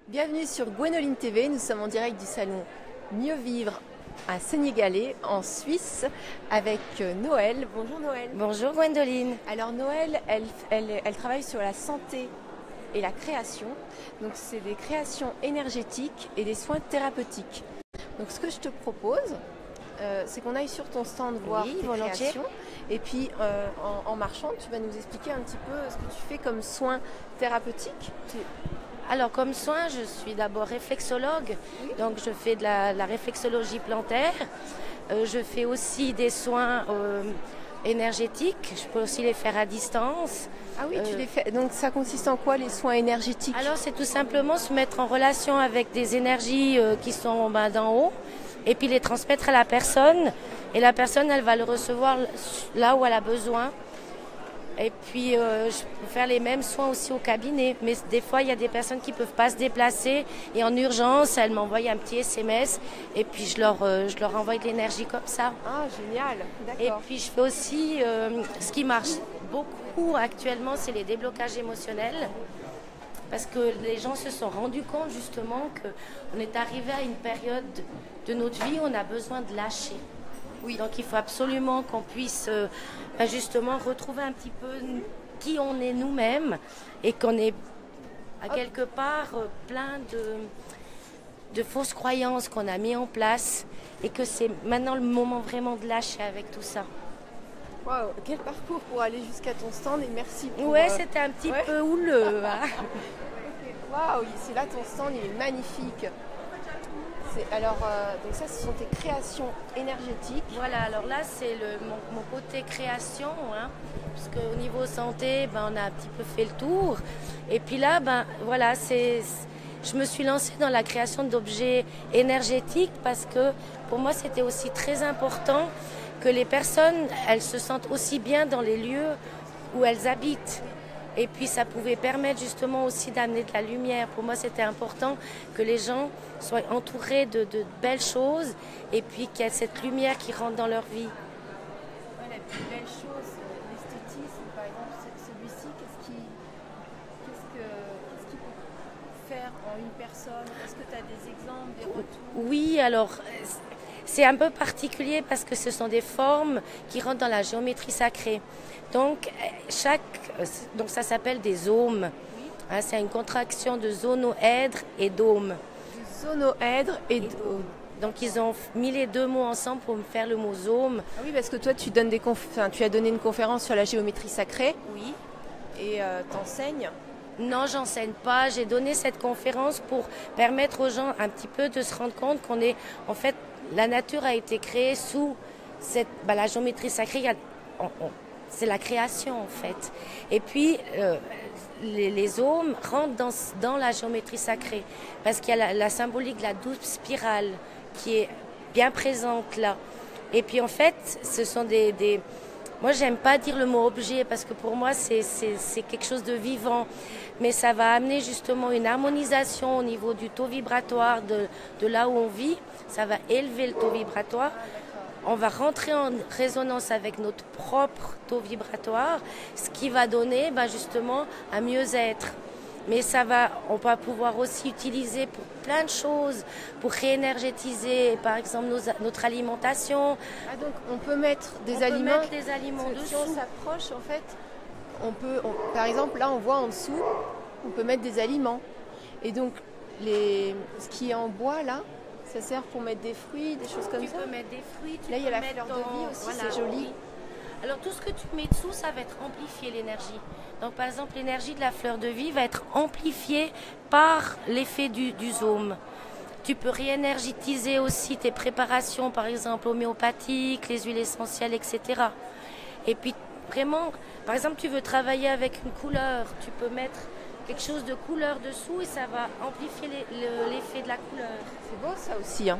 Bienvenue sur Gwénoline TV, nous sommes en direct du salon Mieux Vivre à Senigalès en Suisse avec Noël. Bonjour Noël. Bonjour Gwendoline. Alors Noël, elle travaille sur la santé et la création. Donc c'est des créations énergétiques et des soins thérapeutiques. Donc ce que je te propose, c'est qu'on aille sur ton stand voir tes créations. Et puis en marchant, tu vas nous expliquer un petit peu ce que tu fais comme soins thérapeutiques. Alors comme soin, je suis d'abord réflexologue, donc je fais de la réflexologie plantaire. Je fais aussi des soins énergétiques, je peux aussi les faire à distance. Ah oui, tu les fais. Donc ça consiste en quoi les soins énergétiques? Alors c'est tout simplement se mettre en relation avec des énergies qui sont d'en haut et puis les transmettre à la personne. Et la personne, elle va le recevoir là où elle a besoin. Et puis, je peux faire les mêmes soins aussi au cabinet. Mais des fois, il y a des personnes qui ne peuvent pas se déplacer. Et en urgence, elles m'envoient un petit SMS. Et puis, je leur envoie de l'énergie comme ça. Ah, génial. D'accord. Et puis, je fais aussi, ce qui marche beaucoup actuellement, c'est les déblocages émotionnels. Parce que les gens se sont rendus compte justement qu'on est arrivé à une période de notre vie où on a besoin de lâcher. Oui. Donc il faut absolument qu'on puisse justement retrouver un petit peu qui on est nous-mêmes et qu'on est à quelque part plein de fausses croyances qu'on a mis en place et que c'est maintenant le moment vraiment de lâcher avec tout ça. Waouh, quel parcours pour aller jusqu'à ton stand et merci pour... Ouais, c'était un petit peu houleux. Hein. Waouh, c'est là ton stand, il est magnifique. Alors, donc ça, ce sont tes créations énergétiques. Voilà, alors là, c'est mon côté création, hein, parce qu'au niveau santé, on a un petit peu fait le tour. Et puis là, voilà, je me suis lancée dans la création d'objets énergétiques parce que pour moi, c'était aussi très important que les personnes, elles se sentent aussi bien dans les lieux où elles habitent. Et puis ça pouvait permettre justement aussi d'amener de la lumière. Pour moi, c'était important que les gens soient entourés de belles choses et puis qu'il y ait cette lumière qui rentre dans leur vie. Ouais, la plus belle chose, l'esthétisme, par exemple, celui-ci, qu'est-ce qu'il peut faire en une personne? Est-ce que tu as des exemples, des retours? Oui, alors... C'est un peu particulier parce que ce sont des formes qui rentrent dans la géométrie sacrée. Donc ça s'appelle des ohms. Hein, c'est une contraction de zonoèdre et dôme. Zonoèdre et dôme. Donc ils ont mis les deux mots ensemble pour me faire le mot zôme. Ah oui, parce que toi tu as donné une conférence sur la géométrie sacrée. Oui. Et t'enseignes? Non, j'enseigne pas. J'ai donné cette conférence pour permettre aux gens un petit peu de se rendre compte qu'on est en fait la nature a été créée sous la géométrie sacrée. C'est la création en fait. Et puis les ohms rentrent dans la géométrie sacrée parce qu'il y a la symbolique de la double spirale qui est bien présente là. Et puis en fait, ce sont moi, j'aime pas dire le mot objet parce que pour moi, c'est quelque chose de vivant. Mais ça va amener justement une harmonisation au niveau du taux vibratoire de là où on vit. Ça va élever le taux vibratoire. On va rentrer en résonance avec notre propre taux vibratoire, ce qui va donner justement un mieux-être. Mais on va pouvoir aussi utiliser pour plein de choses, pour réénergétiser par exemple notre alimentation. Ah donc on peut mettre des aliments. Peut mettre des aliments dessous. Si on s'approche en fait, par exemple là on voit en dessous, on peut mettre des aliments. Et donc ce qui est en bois là, ça sert pour mettre des fruits, des choses comme ça. Tu peux mettre des fruits. Là il y a la fleur de vie aussi, voilà, c'est joli. Oui. Alors tout ce que tu mets dessous, ça va être amplifié l'énergie. Donc par exemple, l'énergie de la fleur de vie va être amplifiée par l'effet du zôme. Tu peux réénergétiser aussi tes préparations, par exemple homéopathiques, les huiles essentielles, etc. Et puis vraiment, par exemple, tu veux travailler avec une couleur, tu peux mettre quelque chose de couleur dessous et ça va amplifier l'effet de la couleur. C'est beau ça aussi, hein.